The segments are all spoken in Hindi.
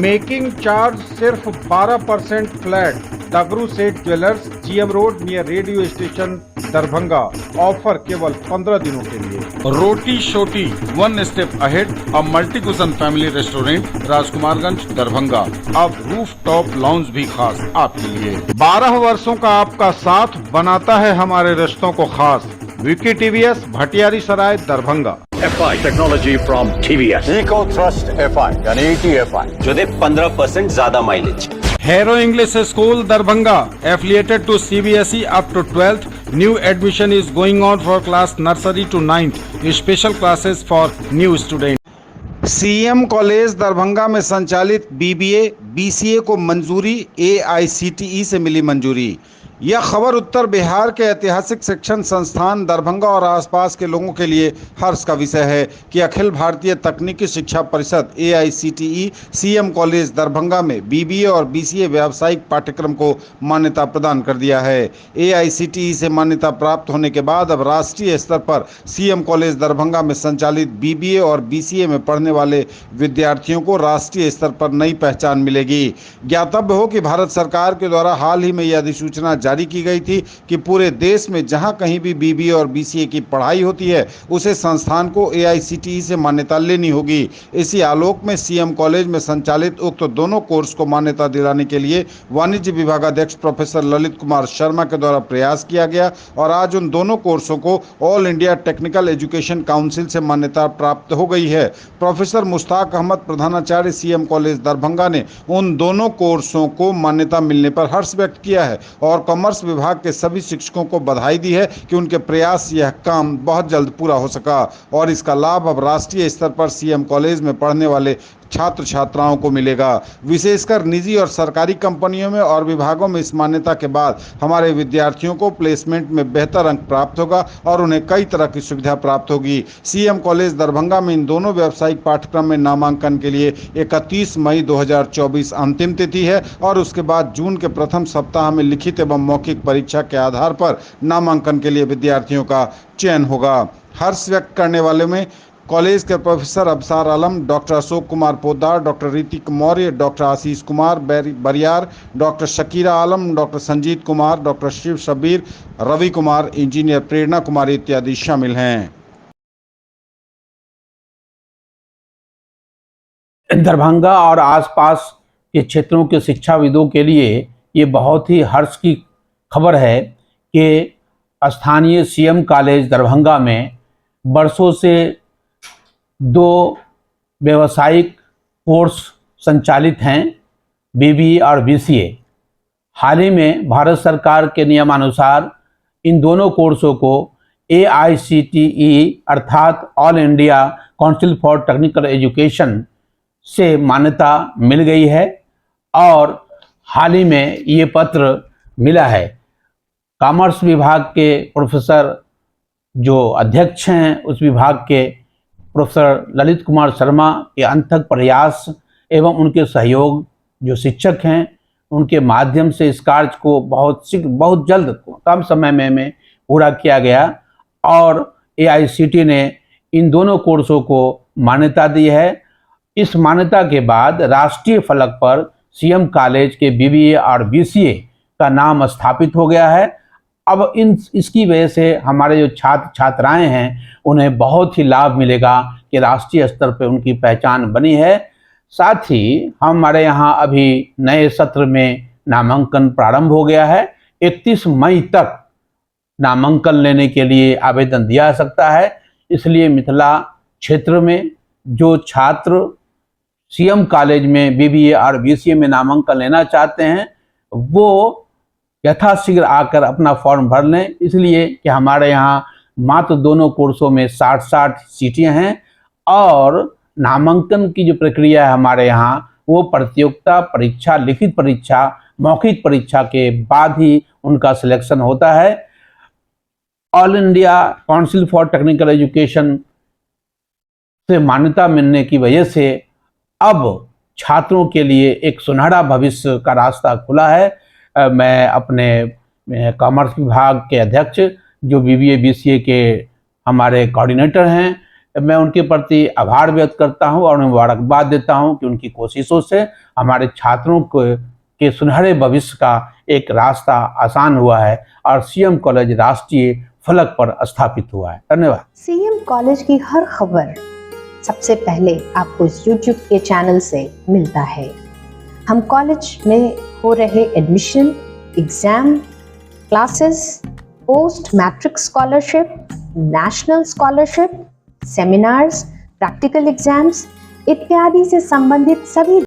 मेकिंग चार्ज सिर्फ 12% फ्लैट। डगरू सेठ jewellers, GM road near radio station, Darbhanga. Offer केवल 15 दिनों के लिए। रोटी शोटी, one step ahead, a multi cushion family restaurant, Rajkumarganj, Darbhanga. अब रूफ टॉप लाउंज भी खास आपके लिए। 12 वर्षों का आपका साथ बनाता है हमारे रिश्तों को खास। Vicky TVS, Bhatiyari Sarai, Darbhanga. FI technology from TVS। Eco thrust FI यानी ETFI जो दे 15% ज्यादा mileage. Hero English School, Darbhanga, affiliated to CBSE up to 12th. New admission is going on for class nursery to 9th. Special classes for new students. CM college Darbhanga में संचालित BBA, BCA को मंजूरी, AICTE से मिली मंजूरी। यह खबर उत्तर बिहार के ऐतिहासिक शिक्षण संस्थान दरभंगा और आसपास के लोगों के लिए हर्ष का विषय है कि अखिल भारतीय तकनीकी शिक्षा परिषद AICTE CM कॉलेज दरभंगा में BBA और BCA व्यावसायिक पाठ्यक्रम को मान्यता प्रदान कर दिया है। AICTE से मान्यता प्राप्त होने के बाद अब राष्ट्रीय स्तर पर CM कॉलेज दरभंगा में संचालित BBA और BCA में पढ़ने वाले विद्यार्थियों को राष्ट्रीय स्तर पर नई पहचान मिलेगी। ज्ञातव्य हो कि भारत सरकार के द्वारा हाल ही में यह अधिसूचना जारी की गई थी कि पूरे देश में जहां कहीं भी BBA और BCA की पढ़ाई होती है उसे संस्थान को AICTE से मान्यता लेनी होगी। इसी आलोक में CM कॉलेज में संचालित उक्त दोनों कोर्स को मान्यता दिलाने के लिए वाणिज्य विभागाध्यक्ष प्रोफेसर ललित कुमार शर्मा के द्वारा प्रयास किया गया और आज उन दोनों कोर्सों को all India technical education council से मान्यता प्राप्त हो गई है। प्रोफेसर मुश्ताक अहमद, प्रधानाचार्य CM कॉलेज दरभंगा ने उन दोनों कोर्सों को मान्यता मिलने पर हर्ष व्यक्त किया है और कॉमर्स विभाग के सभी शिक्षकों को बधाई दी है कि उनके प्रयास यह काम बहुत जल्द पूरा हो सका और इसका लाभ अब राष्ट्रीय स्तर पर CM कॉलेज में पढ़ने वाले छात्र छात्राओं को मिलेगा। विशेषकर निजी और सरकारी कंपनियों में और विभागों में इस मान्यता के बाद हमारे विद्यार्थियों को प्लेसमेंट में बेहतर अंक प्राप्त होगा और उन्हें कई तरह की सुविधा प्राप्त होगी। CM कॉलेज दरभंगा में इन दोनों व्यावसायिक पाठ्यक्रम में नामांकन के लिए 31 मई 2024 अंतिम तिथि है और उसके बाद जून के प्रथम सप्ताह में लिखित एवं मौखिक परीक्षा के आधार पर नामांकन के लिए विद्यार्थियों का चयन होगा। हर्ष व्यक्त करने वाले में कॉलेज के professor Absar Alam, doctor Ashok Kumar Poddar, doctor Hrithik Maurya, doctor Ashish Kumar Bariyar, doctor Shakira Alam, doctor Sanjeet Kumar, doctor Shiv Shabir, Ravi Kumar, engineer Prerna Kumari इत्यादि शामिल हैं। दरभंगा और आसपास के क्षेत्रों के शिक्षाविदों के लिए ये बहुत ही हर्ष की खबर है कि स्थानीय CM कॉलेज दरभंगा में वर्षों से 2 व्यावसायिक कोर्स संचालित हैं, BBA और BCA। हाल ही में भारत सरकार के नियमानुसार इन दोनों कोर्सों को AICTE अर्थात all India council for technical education से मान्यता मिल गई है और हाल ही में ये पत्र मिला है। कॉमर्स विभाग के प्रोफेसर जो अध्यक्ष हैं उस विभाग के प्रोफेसर ललित कुमार शर्मा के अथक प्रयास एवं उनके सहयोग जो शिक्षक हैं उनके माध्यम से इस कार्य को बहुत जल्द कम समय में पूरा किया गया और AICTE ने इन दोनों कोर्सों को मान्यता दी है। इस मान्यता के बाद राष्ट्रीय फलक पर CM कॉलेज के BBA और BCA का नाम स्थापित हो गया है। अब इसकी वजह से हमारे जो छात्र छात्राएं हैं उन्हें बहुत ही लाभ मिलेगा कि राष्ट्रीय स्तर पर उनकी पहचान बनी है। साथ ही हमारे यहाँ अभी नए सत्र में नामांकन प्रारंभ हो गया है। 31 मई तक नामांकन लेने के लिए आवेदन दिया जा सकता है। इसलिए मिथिला क्षेत्र में जो छात्र CM कॉलेज में BBA और BCA में नामांकन लेना चाहते हैं वो यथाशीघ्र आकर अपना फॉर्म भर लें, इसलिए कि हमारे यहाँ मात्र दोनों कोर्सों में 60 सीटें हैं और नामांकन की जो प्रक्रिया है हमारे यहाँ वो प्रतियोगिता परीक्षा, लिखित परीक्षा, मौखिक परीक्षा के बाद ही उनका सिलेक्शन होता है। All India council for technical education से मान्यता मिलने की वजह से अब छात्रों के लिए एक सुनहरा भविष्य का रास्ता खुला है। मैं अपने कॉमर्स विभाग के अध्यक्ष जो BBA BCA के हमारे कोऑर्डिनेटर हैं, मैं उनके प्रति आभार व्यक्त करता हूं और मुबारकबाद देता हूं कि उनकी कोशिशों से हमारे छात्रों के सुनहरे भविष्य का एक रास्ता आसान हुआ है और CM कॉलेज राष्ट्रीय फलक पर स्थापित हुआ है। धन्यवाद। CM कॉलेज की हर खबर सबसे पहले आपको इस YouTube के चैनल से मिलता है। हम कॉलेज में हो रहे admission, exam, classes, post matric scholarship, national scholarship, seminars, practical exams इत्यादि से संबंधित सभी।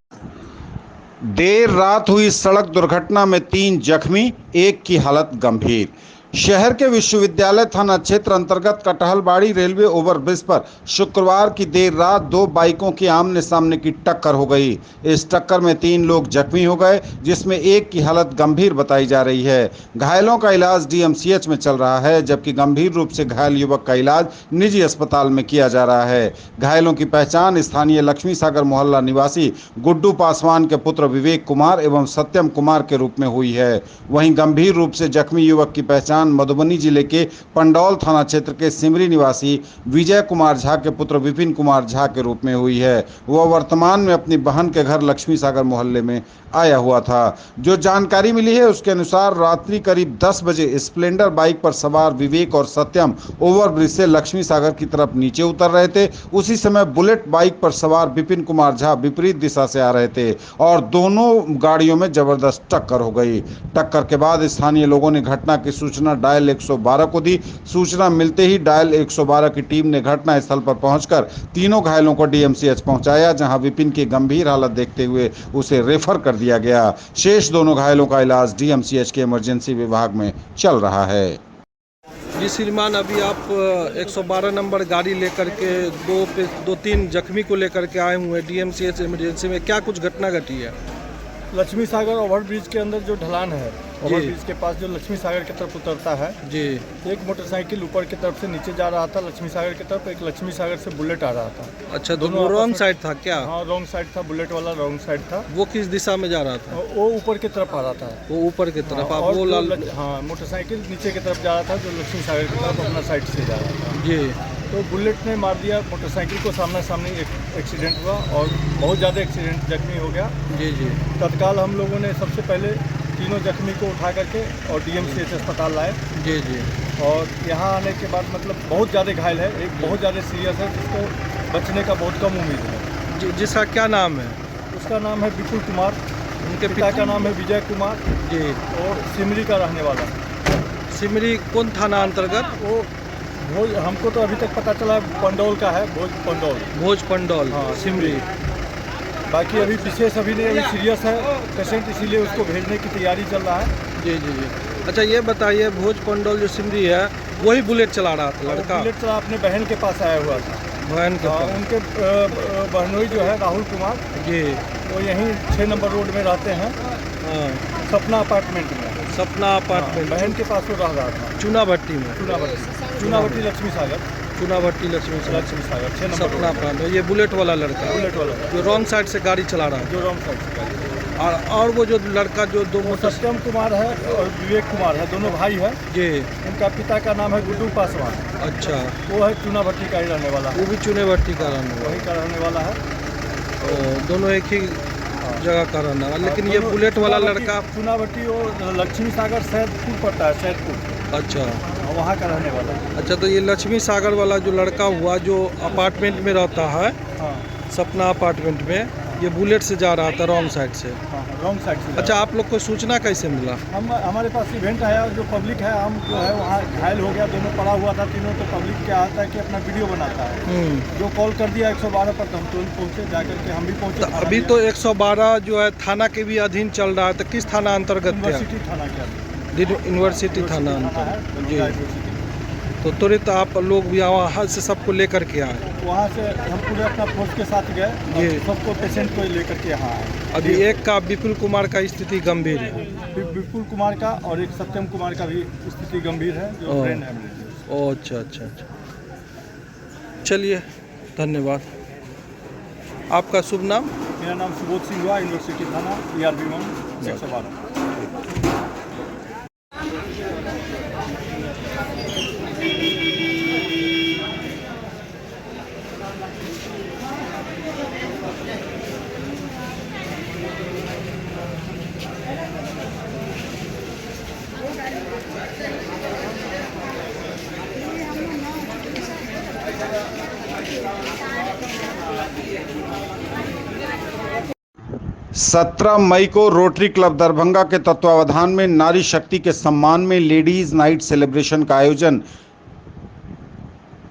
देर रात हुई सड़क दुर्घटना में 3 जख्मी, एक की हालत गंभीर। शहर के विश्वविद्यालय थाना क्षेत्र अंतर्गत कटहलबाड़ी रेलवे ओवरब्रिज पर शुक्रवार की देर रात 2 बाइकों की आमने सामने की टक्कर हो गई। इस टक्कर में 3 लोग जख्मी हो गए, जिसमें एक की हालत गंभीर बताई जा रही है। घायलों का इलाज DMCH में चल रहा है, जबकि गंभीर रूप से घायल युवक का इलाज निजी अस्पताल में किया जा रहा है। घायलों की पहचान स्थानीय लक्ष्मी सागर मोहल्ला निवासी गुड्डू पासवान के पुत्र विवेक कुमार एवं सत्यम कुमार के रूप में हुई है। वहीं गंभीर रूप से जख्मी युवक की पहचान मधुबनी जिले के पंडौल थाना क्षेत्र के सिमरी निवासी विजय कुमार झा के पुत्र विपिन कुमार झा के रूप में हुई है। वह वर्तमान में अपनी बहन के घर लक्ष्मी सागर मोहल्ले में आया हुआ था। जो जानकारी मिली है उसके अनुसार रात्रि करीब 10 बजे स्प्लेंडर बाइक पर सवार विवेक और सत्यम ओवरब्रिज से लक्ष्मी सागर की तरफ नीचे उतर रहे थे। उसी समय बुलेट बाइक पर सवार विपिन कुमार झा विपरीत दिशा से आ रहे थे और दोनों गाड़ियों में जबरदस्त टक्कर हो गई। टक्कर के बाद स्थानीय लोगों ने घटना की सूचना डायल 112 को दी। सूचना मिलते ही डायल 112 की टीम ने घटना स्थल पर पहुंचकर तीनों घायलों को DMCH पहुंचाया, जहां विपिन की गंभीर हालत देखते हुए उसे रेफर कर दिया गया। शेष दोनों घायलों का इलाज DMCH के इमरजेंसी विभाग में चल रहा है। जी श्रीमान, अभी आप 112 नंबर गाड़ी लेकर के 2-3 जख्मी को लेकर के आए हुए DMCH इमरजेंसी में, क्या कुछ घटना घटी है? लक्ष्मी सागर ओवरब्रिज के अंदर जो ढलान है, ओवरब्रिज के पास जो लक्ष्मी सागर की तरफ उतरता है जी, एक मोटरसाइकिल ऊपर की तरफ से नीचे जा रहा था लक्ष्मी सागर की तरफ, एक लक्ष्मी सागर से बुलेट आ रहा था। अच्छा, दोनों रॉन्ग साइड था क्या? हाँ, रॉन्ग साइड था, बुलेट वाला रॉन्ग साइड था। वो किस दिशा में जा रहा था? वो ऊपर की तरफ आ रहा था। वो ऊपर की तरफ। हाँ, आप वो हाँ, मोटरसाइकिल नीचे की तरफ जा रहा था जो लक्ष्मी सागर की तरफ अपना साइड से जा रहा था जी। तो बुलेट ने मार दिया मोटरसाइकिल को, सामने सामने एक्सीडेंट हुआ और बहुत ज़्यादा एक्सीडेंट, जख्मी हो गया। जी जी। तत्काल हम लोगों ने सबसे पहले तीनों जख्मी को उठा करके और DMCH अस्पताल लाए। जी जी। और यहाँ आने के बाद मतलब बहुत ज़्यादा घायल है, एक बहुत ज़्यादा सीरियस है, जिसको बचने का बहुत कम उम्मीद है। जिसका क्या नाम है? उसका नाम है विपुल कुमार, उनके पिता का नाम है विजय कुमार जी, और सिमरी का रहने वाला। सिमरी कौन थाना अंतर्गत? वो भोज, हमको तो अभी तक पता चला पंडौल का है, भोज पंडौल। हाँ, सिमरी। बाकी अभी विशेष अभी नहीं, अभी सीरियस है पेशेंट, इसीलिए उसको भेजने की तैयारी चल रहा है। जी जी जी। अच्छा ये बताइए, भोज पंडौल जो सिमरी है वही बुलेट चला रहा था लड़का? बुलेट चला अपने बहन के पास आया हुआ था। बहन के पास? उनके बहनोई जो है राहुल कुमार जी, वो यहीं 6 नंबर रोड में रहते हैं। हाँ, सपना अपार्टमेंट में। सपना अपार्टमेंट। बहन के पास वो रह रहा था। चूनाभट्टी में? चूनाभट्टी लक्ष्मी सागर। चूनाभट्टी लक्ष्मी सागर 6 नंबर सपना अपार्टमेंट। ये बुलेट वाला लड़का? बुलेट वाला जो रॉन्ग साइड से गाड़ी चला रहा है? जो रॉन्ग साइड से गाड़ी। और वो जो लड़का जो दो मोटर। सत्यम कुमार है और विवेक कुमार है, दोनों भाई है जी। उनका पिता का नाम है गुड्डू पासवान। अच्छा, वो है चूनाभट्टी का ही रहने वाला है। वो भी चूनाभट्टी का रहने वाला? वही का रहने वाला है। दोनों एक ही जगह का रहने वाला। लेकिन ये बुलेट वाला लड़का चूनाभट्टी और लक्ष्मी सागर सैदपुर पड़ता है, सैदपुर। अच्छा, वहाँ का रहने वाला है। अच्छा, तो ये लक्ष्मी सागर वाला जो लड़का हुआ जो अपार्टमेंट में रहता है, हाँ, सपना अपार्टमेंट में, ये बुलेट से जा रहा था रॉन्ग साइड से? हाँ, रॉन्ग साइड से। अच्छा, आप लोग को सूचना कैसे मिला? हमारे पास इवेंट है और जो पब्लिक है, हम जो है वहाँ घायल हो गया, दोनों पड़ा हुआ था तीनों। तो पब्लिक क्या आता है कि अपना वीडियो बनाता है, जो कॉल कर दिया 112 पर, तो हम तुरंत पहुँचे, जाकर के हम भी पहुँचे। तो अभी तो 112 जो है थाना के भी अधीन चल रहा है, तो किस थाना अंतर्गत? यूनिवर्सिटी थाना के यूनिवर्सिटी थाना अंतर्गत जी। तो तुरंत आप लोग भी वहाँ से सबको लेकर के आए? वहाँ से हम पूरे अपना फोर्स के साथ गए, जी। सबको पेशेंट को लेकर के यहाँ आए। अभी एक का विपुल कुमार का स्थिति गंभीर है? विपुल कुमार का और एक सत्यम कुमार का भी स्थिति गंभीर है, जो फ्रेंड है मेरे। ओह, अच्छा अच्छा अच्छा। चलिए, धन्यवाद। आपका शुभ नाम? मेरा नाम सुबोध सिंह हुआ, यूनिवर्सिटी थाना, ERB 1 112। सत्रह मई को रोटरी क्लब दरभंगा के तत्वावधान में नारी शक्ति के सम्मान में लेडीज नाइट सेलिब्रेशन का आयोजन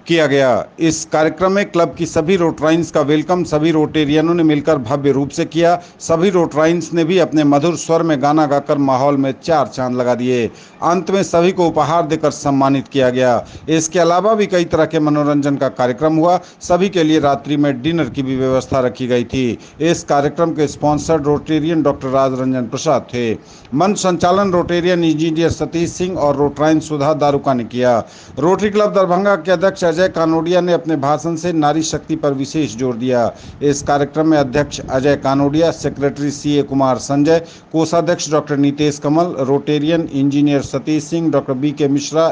किया गया। इस कार्यक्रम में क्लब की सभी रोटराइंस का वेलकम सभी रोटेरियनों ने मिलकर भव्य रूप से किया। सभी रोटराइंस ने भी अपने मधुर स्वर में गाना गाकर माहौल में चार चांद लगा दिए। अंत में सभी को उपहार देकर सम्मानित किया गया। इसके अलावा भी कई तरह के मनोरंजन का कार्यक्रम हुआ। सभी के लिए रात्रि में डिनर की भी व्यवस्था रखी गई थी। इस कार्यक्रम के स्पॉन्सर रोटेरियन डॉक्टर राज रंजन प्रसाद थे। मंच संचालन रोटेरियन इंजीनियर सतीश सिंह और रोटराइन सुधा दारुका ने किया। रोटरी क्लब दरभंगा के अध्यक्ष अजय कानोडिया ने अपने भाषण से नारी शक्ति पर विशेष जोर दिया। इस कार्यक्रम में अध्यक्ष अजय कानोडिया, सेक्रेटरी CA कुमार संजय, कोषाध्यक्ष doctor Nitesh Kamal, Rotarian engineer Satish Singh, doctor BK Mishra,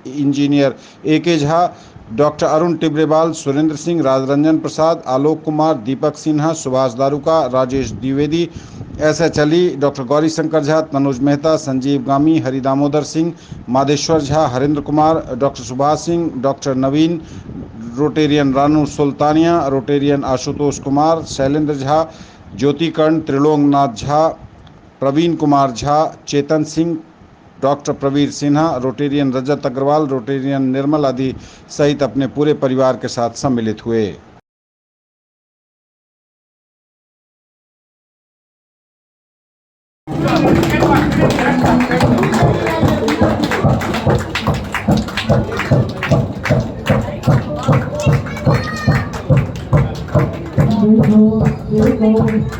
engineer AK Jha, doctor Arun Tibrewal, Surendra Singh, Rajranjan Prasad, Alok Kumar, Deepak Sinha, Subhash Daruka, Rajesh Dwivedi, SH Ali, doctor Gauri Shankar Jha, Tanuj Mehta, Sanjeev Gami, Hari Damodar Singh, Madheshwar Jha, Harendra Kumar, doctor Subhash Singh, doctor Naveen, Rotarian Ranu Sultania, Rotarian Ashutosh Kumar, Shailendra Jha, ज्योति कर्ण, त्रिलोकनाथ झा, प्रवीण कुमार झा, चेतन सिंह, डॉक्टर प्रवीर सिन्हा, रोटेरियन रजत अग्रवाल, रोटेरियन निर्मल आदि सहित अपने पूरे परिवार के साथ सम्मिलित हुए।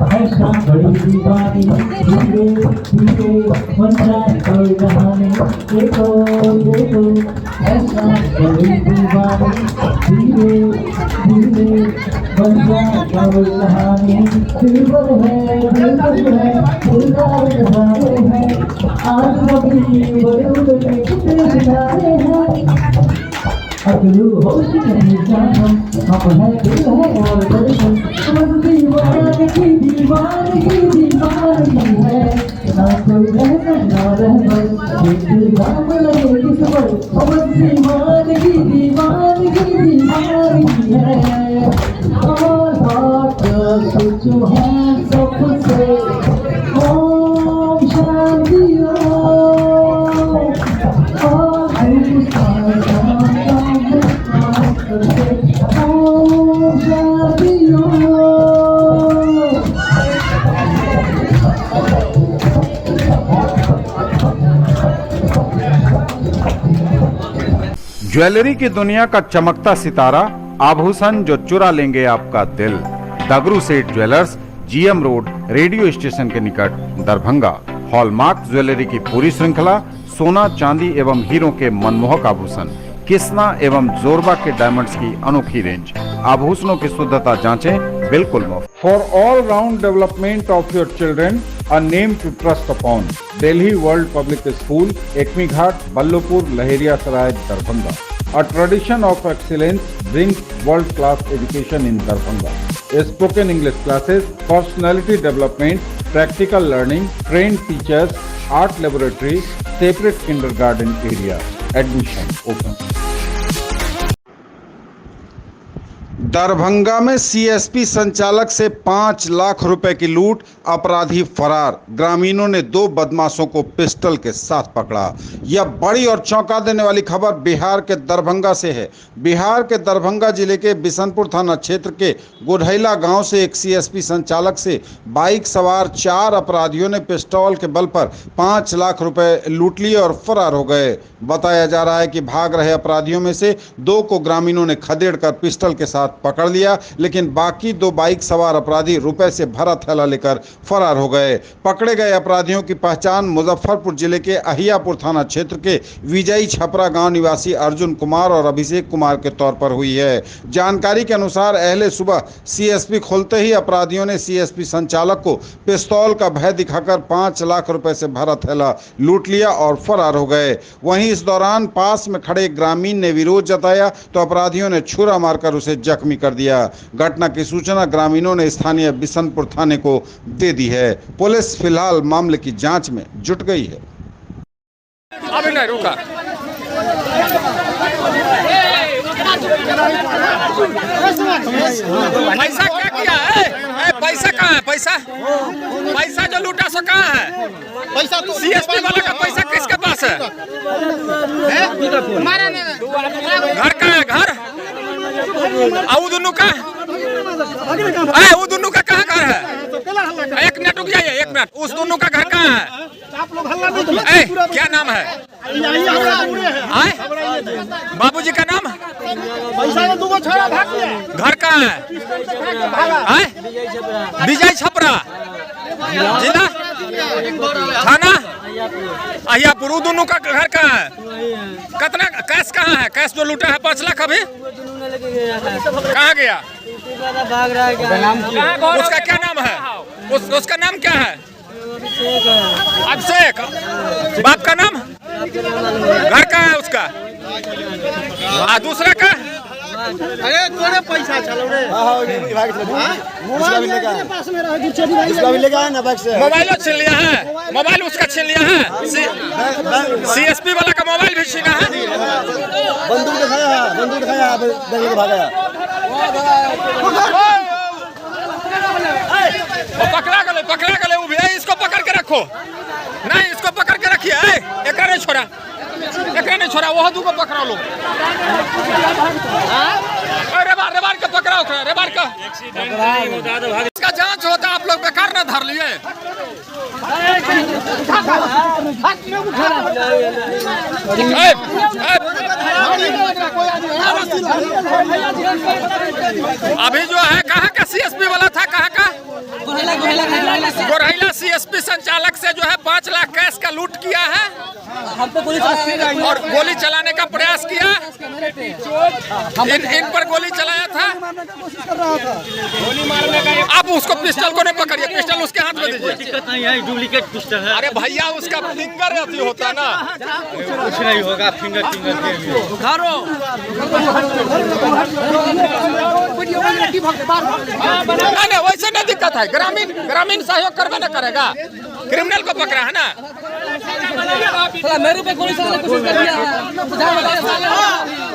ऐसा बड़ी दीवानी धीरे धीरे बन जाए कोई कहानी। देखो देखो ऐसा बड़ी दीवानी धीरे धीरे बन जाए कोई कहानी। दिलबर है दिलदार है आज कभी बड़े कितने सितारे हैं। अगलू होश नहीं जाना हम है दिल है और दर्शन दीवानगी है ना कोई रहना ना रहना एक दाम लगे किस पर हम दीवानगी है। और हाथ जो है सबसे ओम शांति ज्वेलरी की दुनिया का चमकता सितारा, आभूषण जो चुरा लेंगे आपका दिल। दगरू सेठ jewellers, GM road, radio station के निकट, दरभंगा। हॉलमार्क ज्वेलरी की पूरी श्रृंखला, सोना चांदी एवं हीरों के मनमोहक आभूषण, किस्ना एवं जोरबा के डायमंड्स की अनोखी रेंज। आभूषणों की शुद्धता जांचें, बिल्कुल मुफ्त। For all round development of your children, a name to trust upon, Delhi World Public School, Ekmi Ghat, Ballopur, Laheriya Saray, Darbhanga. A tradition of excellence brings world-class education in Darbhanga. Spoken English classes, personality development, practical learning, trained teachers, art laboratory, separate kindergarten area. Admission open. Darbhanga में CSP संचालक से 5 लाख रुपए की लूट, अपराधी फरार। ग्रामीणों ने 2 बदमाशों को पिस्टल के साथ पकड़ा। यह बड़ी और चौंका देने वाली खबर बिहार के दरभंगा से है। बिहार के दरभंगा जिले के बिशनपुर थाना क्षेत्र के गुढ़ैला गांव से एक CSP संचालक से बाइक सवार 4 अपराधियों ने पिस्टल के बल पर 5 लाख रुपए लूट लिए और फरार हो गए। बताया जा रहा है कि भाग रहे अपराधियों में से 2 को ग्रामीणों ने खदेड़ कर पिस्टल के साथ पकड़ लिया, लेकिन बाकी 2 बाइक सवार अपराधी रुपए से भरा थैला लेकर फरार हो गए। पकड़े गए अपराधियों की पहचान मुजफ्फरपुर जिले के अहियापुर थाना क्षेत्र के विजयी छपरा गांव निवासी अर्जुन कुमार और अभिषेक कुमार के तौर पर हुई है। जानकारी के अनुसार अहले सुबह सीएसपी खोलते ही अपराधियों ने सीएसपी संचालक को पिस्तौल का भय दिखाकर 5 लाख रुपए से भरा थैला लूट लिया और फरार हो गए। वहीं इस दौरान पास में खड़े ग्रामीण ने विरोध जताया तो अपराधियों ने छुरा मारकर उसे जख्मी कर दिया। घटना की सूचना ग्रामीणों ने स्थानीय बिशनपुर थाने को दे दी है। पुलिस फिलहाल मामले की जांच में जुट गई है। अभी नहीं रुका। पैसा क्या किया है? पैसा कहाँ है? पैसा जो लूटा सो कहाँ है? पैसा तो सीएसपी वाला का पैसा किसके पास है? घर का है? घर वो दोनों का कहाँ घर है? एक मिनट रुक जाइए, 1 मिनट। उस दोनों का घर कहाँ है? क्या नाम है? बाबूजी का नाम? घर कहाँ है? विजय छपरा, जिला थाना अहियापुर। दोनों का घर कहाँ है? कितना कैश कहाँ है? कैश जो लूटा है 5 लाख अभी कहाँ गया? उसका क्या नाम है? उसका नाम क्या है? अभिषेक। बाप का नाम? घर का है उसका? दूसरा का? अरे तोरे पैसा चलो रे। मोबाइल छीन लिया है? मोबाइल उसका छीन लिया है? सीएसपी वाला का मोबाइल भी छीना है? बंदूक दिखाया भागा। पकड़ा गले वो भी। इसको पकड़ के रखो। नहीं, इसको पकड़ के रखिए। एक नहीं छोड़ा। वो दूगो पकड़ा लो। रेबार के पकड़ाओ। रेबार का इसका जांच होता। आप लोग बेकार ना धर लिए। अभी जो है कहाँ का सीएसपी वाला था? कहाँ का? गोरैला सीएसपी संचालक से जो है 5 लाख कैश का लूट किया है और गोली चलाने का प्रयास किया। इन पर गोली चलाया था। आप उसको पिस्टल को नहीं पकड़िए। पिस्टल उसके हाथ में दीजिए। डुप्लीकेट पिस्टल है। अरे भैया उसका फिंगर अति होता ना। कुछ नहीं होगा। फिंगर नहीं, वैसे नहीं दिक्कत है। ग्रामीण सहयोग करवे न करेगा। क्रिमिनल को पकड़ा है ना। मेरे पे गोली चलाने की कोशिश कर रहा है।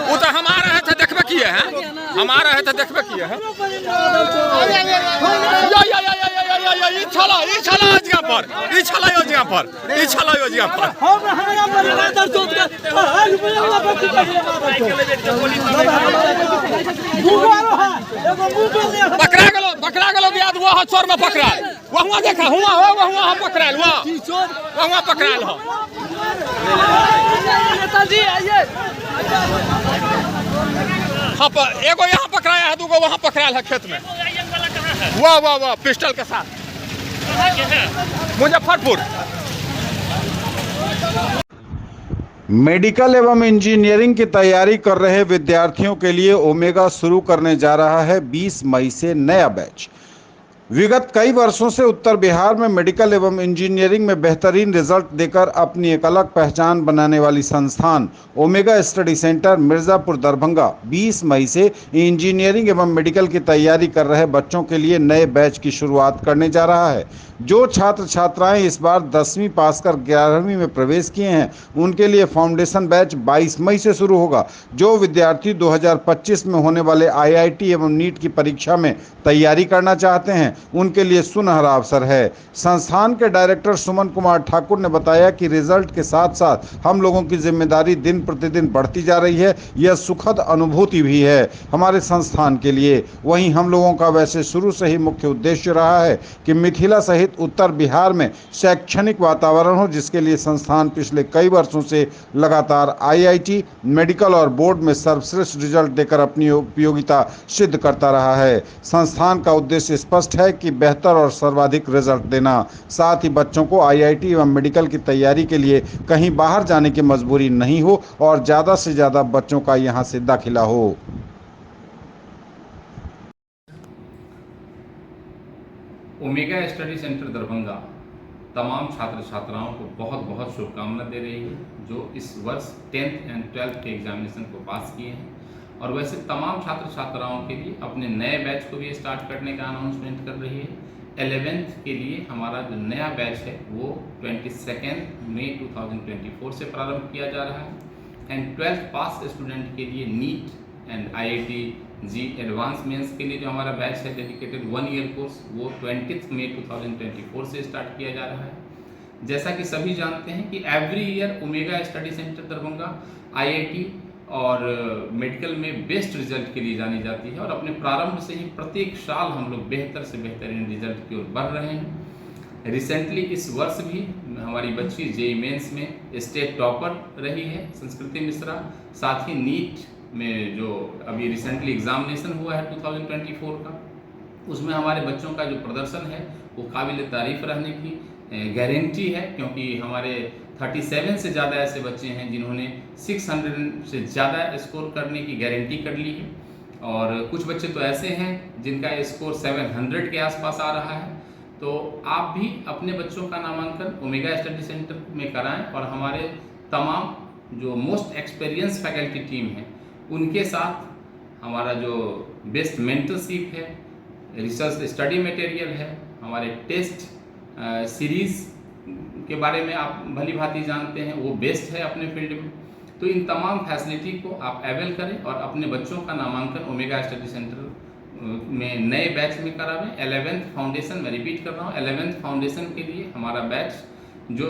वो तो हम आ रहे थे देखबे किए हैं। ये छला योजना पर। पकड़ा गलो दियाद वो चोर में पकड़ा। वहाँ देखा वहाँ पकड़ाल। वहाँ पकड़ाल हो। हाँ, एगो यहाँ पकड़ाया है, दूगो वहाँ पकड़ाल है खेत में। वाह पिस्टल के साथ। मुजफ्फरपुर। मेडिकल एवं इंजीनियरिंग की तैयारी कर रहे विद्यार्थियों के लिए ओमेगा शुरू करने जा रहा है 20 मई से नया बैच। विगत कई वर्षों से उत्तर बिहार में मेडिकल एवं इंजीनियरिंग में बेहतरीन रिजल्ट देकर अपनी एक अलग पहचान बनाने वाली संस्थान omega study centre Mirzapur Darbhanga 20 मई से इंजीनियरिंग एवं मेडिकल की तैयारी कर रहे बच्चों के लिए नए बैच की शुरुआत करने जा रहा है। जो छात्र छात्राएं इस बार 10वीं पास कर 11वीं में प्रवेश किए हैं उनके लिए फाउंडेशन बैच 22 मई से शुरू होगा। जो विद्यार्थी 2025 में होने वाले IIT एवं नीट की परीक्षा में तैयारी करना चाहते हैं उनके लिए सुनहरा अवसर है। संस्थान के डायरेक्टर सुमन कुमार ठाकुर ने बताया कि रिजल्ट के साथ साथ हम लोगों की जिम्मेदारी दिन प्रतिदिन बढ़ती जा रही है। यह सुखद अनुभूति भी है हमारे संस्थान के लिए। वहीं हम लोगों का वैसे शुरू से ही मुख्य उद्देश्य रहा है कि मिथिला सहित उत्तर बिहार में शैक्षणिक वातावरण हो, जिसके लिए संस्थान पिछले कई वर्षों से लगातार IIT, मेडिकल और बोर्ड में सर्वश्रेष्ठ रिजल्ट देकर अपनी उपयोगिता सिद्ध करता रहा है। संस्थान का उद्देश्य स्पष्ट है कि बेहतर और सर्वाधिक रिजल्ट देना, साथ ही बच्चों को IIT एवं मेडिकल की तैयारी के लिए कहीं बाहर जाने की मजबूरी नहीं हो और ज़्यादा से ज़्यादा बच्चों का यहाँ से दाखिला हो। ओमेगा स्टडी सेंटर दरभंगा तमाम छात्र छात्राओं को बहुत बहुत शुभकामना दे रही है जो इस वर्ष 10th एंड 12th के एग्जामिनेशन को पास किए हैं, और वैसे तमाम छात्र छात्राओं के लिए अपने नए बैच को भी स्टार्ट करने का अनाउंसमेंट कर रही है। 11th के लिए हमारा जो नया बैच है वो 22 मई 2024 से प्रारंभ किया जा रहा है, एंड 12th पास स्टूडेंट के लिए NEET and IIT JEE advance mains के लिए जो हमारा बैच है डेडिकेटेड 1 ईयर कोर्स वो 20 मई 2024 से स्टार्ट किया जा रहा है। जैसा कि सभी जानते हैं कि every year omega study centre Darbhanga IIT और मेडिकल में बेस्ट रिजल्ट के लिए जानी जाती है, और अपने प्रारंभ से ही प्रत्येक साल हम लोग बेहतर से बेहतरीन रिजल्ट की ओर बढ़ रहे हैं। रिसेंटली इस वर्ष भी हमारी बच्ची JEE मेंस में स्टेट टॉपर रही है संस्कृति मिश्रा, साथ ही नीट में जो अभी रिसेंटली एग्जामिनेशन हुआ है 2024 का, उसमें हमारे बच्चों का जो प्रदर्शन है वो काबिल तारीफ रहने की गारंटी है, क्योंकि हमारे 37 से ज़्यादा ऐसे बच्चे हैं जिन्होंने 600 से ज़्यादा स्कोर करने की गारंटी कर ली है, और कुछ बच्चे तो ऐसे हैं जिनका स्कोर 700 के आसपास आ रहा है। तो आप भी अपने बच्चों का नामांकन ओमेगा स्टडी सेंटर में कराएं, और हमारे तमाम जो मोस्ट एक्सपीरियंस फैकल्टी टीम है उनके साथ हमारा जो बेस्ट मेंटरशिप है, रिसर्च स्टडी मटेरियल है, हमारे टेस्ट सीरीज़ के बारे में आप भली भांति जानते हैं वो बेस्ट है अपने फील्ड में। तो इन तमाम फैसिलिटी को आप अवेल करें और अपने बच्चों का नामांकन ओमेगा स्टडी सेंटर में नए बैच में करावें। 11th फाउंडेशन, मैं रिपीट कर रहा हूँ, 11th फाउंडेशन के लिए हमारा बैच जो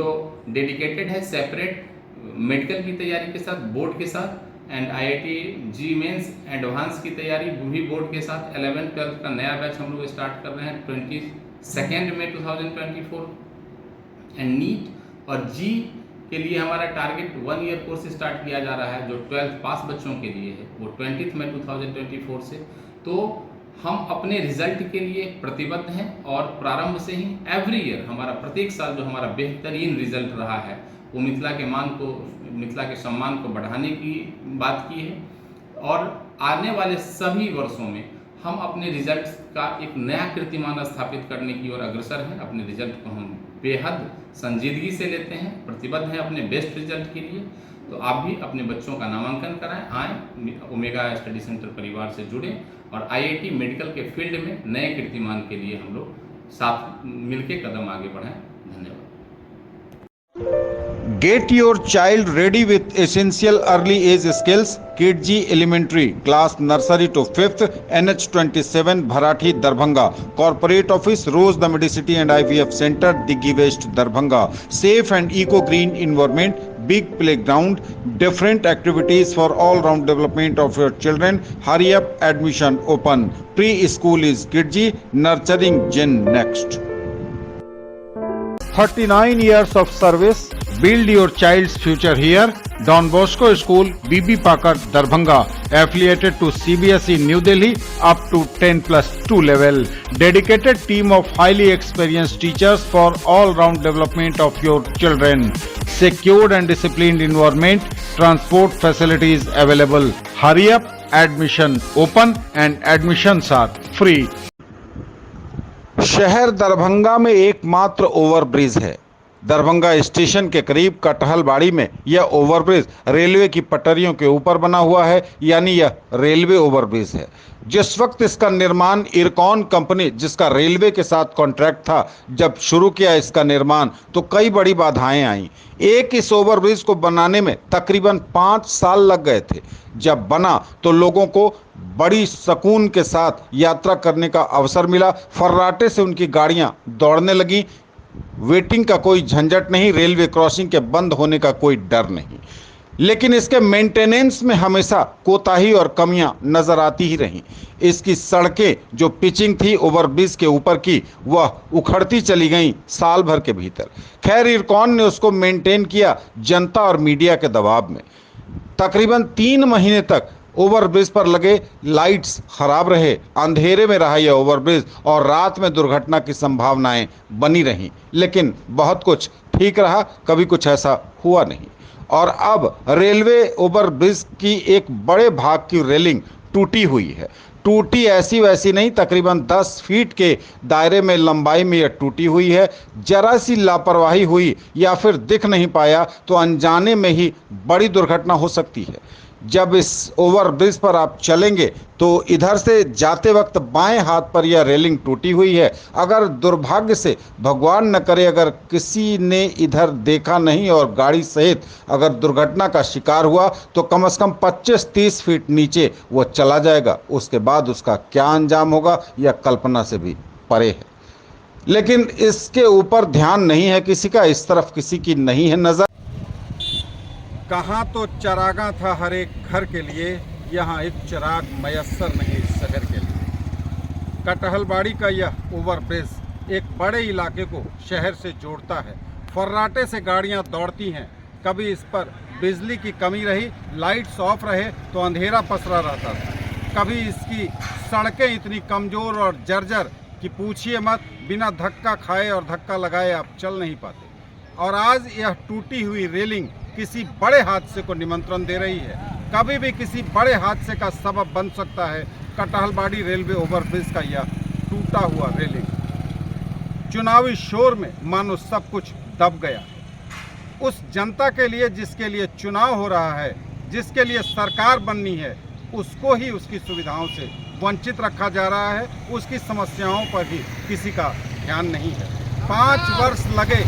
डेडिकेटेड है सेपरेट मेडिकल की तैयारी के साथ, बोर्ड के साथ, and IIT JEE mains advance की तैयारी भी बोर्ड के साथ 11th 12th का नया बैच हम लोग स्टार्ट कर रहे हैं 22 मई 2024। एंड नीट और जी के लिए हमारा टारगेट 1 ईयर कोर्स स्टार्ट किया जा रहा है जो 12th पास बच्चों के लिए है, वो 20 मई 2024 से। तो हम अपने रिजल्ट के लिए प्रतिबद्ध हैं, और प्रारंभ से ही एवरी ईयर हमारा प्रत्येक साल जो हमारा बेहतरीन रिजल्ट रहा है वो मिथिला के सम्मान को बढ़ाने की बात की है, और आने वाले सभी वर्षों में हम अपने रिजल्ट का एक नया कीर्तिमान स्थापित करने की ओर अग्रसर हैं। अपने रिजल्ट को हम बेहद संजीदगी से लेते हैं, प्रतिबद्ध हैं अपने बेस्ट रिजल्ट के लिए। तो आप भी अपने बच्चों का नामांकन कराएं, आएँ, ओमेगा स्टडी सेंटर परिवार से जुड़ें, और IIT मेडिकल के फील्ड में नए कीर्तिमान के लिए हम लोग साथ मिलके कदम आगे बढ़ाएं। धन्यवाद। Get your child ready with essential early age skills. KG Elementary, class nursery to 5th, NH27, Bharathi, Darbhanga. Corporate office, Rose the Medicity and IVF Center, Diggi West, Darbhanga. Safe and eco-green environment, big playground, different activities for all-round development of your children. Hurry up, admission open. Pre-school is KG, nurturing gen next. 39 years of service. Build your child's future here. Don Bosco School, BB Pakar, Darbhanga, affiliated to CBSE New Delhi up to 10+2 level. Dedicated team of highly experienced teachers for all-round development of your children. Secured and disciplined environment. Transport facilities available. Hurry up, admission open and admissions are free. शहर दरभंगा में एकमात्र ओवरब्रिज है दरभंगा स्टेशन के करीब कटहलबाड़ी में यह ओवरब्रिज रेलवे की पटरियों के ऊपर बना हुआ है, यानी यह रेलवे ओवरब्रिज है। जिस वक्त इसका निर्माण इरकॉन कंपनी, जिसका रेलवे के साथ कॉन्ट्रैक्ट था, जब शुरू किया इसका निर्माण, तो कई बड़ी बाधाएं आईं। एक इस ओवरब्रिज को बनाने में तकरीबन 5 साल लग गए थे। जब बना तो लोगों को बड़ी सुकून के साथ यात्रा करने का अवसर मिला। फर्राटे से उनकी गाड़ियां दौड़ने लगीं। वेटिंग का कोई झंझट नहीं, रेलवे क्रॉसिंग के बंद होने का कोई डर नहीं। लेकिन इसके मेंटेनेंस में हमेशा कोताही और कमियां नजर आती ही रहीं। इसकी सड़कें जो पिचिंग थी ओवरब्रिज के ऊपर की, वह उखड़ती चली गईं साल भर के भीतर। खैर, इरकॉन ने उसको मेंटेन किया जनता और मीडिया के दबाव में। तकरीबन 3 महीने तक ओवरब्रिज पर लगे लाइट्स खराब रहे, अंधेरे में रहा यह ओवरब्रिज और रात में दुर्घटना की संभावनाएं बनी रहीं। लेकिन बहुत कुछ ठीक रहा, कभी कुछ ऐसा हुआ नहीं। और अब रेलवे ओवरब्रिज की एक बड़े भाग की रेलिंग टूटी हुई है। टूटी ऐसी वैसी नहीं, तकरीबन 10 फीट के दायरे में लंबाई में यह टूटी हुई है। जरा सी लापरवाही हुई या फिर दिख नहीं पाया तो अनजाने में ही बड़ी दुर्घटना हो सकती है। जब इस ओवरब्रिज पर आप चलेंगे तो इधर से जाते वक्त बाएं हाथ पर यह रेलिंग टूटी हुई है। अगर दुर्भाग्य से, भगवान न करे, अगर किसी ने इधर देखा नहीं और गाड़ी सहित अगर दुर्घटना का शिकार हुआ तो कम से कम 25-30 फीट नीचे वो चला जाएगा। उसके बाद उसका क्या अंजाम होगा यह कल्पना से भी परे है। लेकिन इसके ऊपर ध्यान नहीं है किसी का, इस तरफ किसी की नहीं है नज़र। कहाँ तो चरागाह था हर एक घर के लिए, यहाँ एक चिराग मयस्सर नहीं इस शहर के लिए। कटहलबाड़ी का यह ओवरब्रिज एक बड़े इलाके को शहर से जोड़ता है। फर्राटे से गाड़ियाँ दौड़ती हैं। कभी इस पर बिजली की कमी रही, लाइट्स ऑफ रहे तो अंधेरा पसरा रहता था। कभी इसकी सड़कें इतनी कमज़ोर और जर्जर कि पूछिए मत, बिना धक्का खाए और धक्का लगाए आप चल नहीं पाते। और आज यह टूटी हुई रेलिंग किसी बड़े हादसे को निमंत्रण दे रही है। कभी भी किसी बड़े हादसे का सबब बन सकता है कटहलबाड़ी रेलवे ओवरब्रिज का यह टूटा हुआ रेलिंग। चुनावी शोर में मानो सब कुछ दब गया। उस जनता के लिए जिसके लिए चुनाव हो रहा है, जिसके लिए सरकार बननी है, उसको ही उसकी सुविधाओं से वंचित रखा जा रहा है। उसकी समस्याओं पर भी किसी का ध्यान नहीं है। 5 वर्ष लगे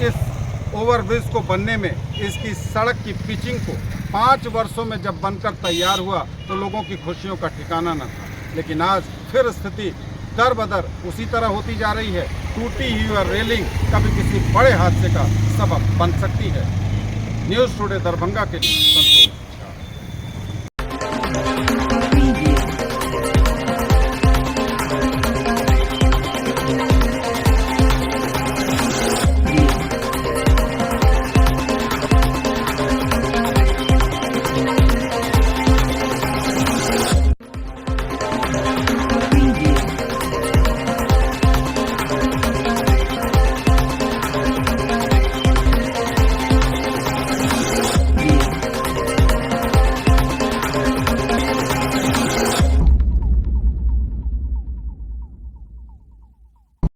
इस ओवरब्रिज को बनने में। इसकी सड़क की पिचिंग को 5 वर्षों में जब बनकर तैयार हुआ तो लोगों की खुशियों का ठिकाना न था। लेकिन आज फिर स्थिति दर बदर उसी तरह होती जा रही है। टूटी हुई रेलिंग कभी किसी बड़े हादसे का सबब बन सकती है। न्यूज़ टुडे दरभंगा के लिए संतोष।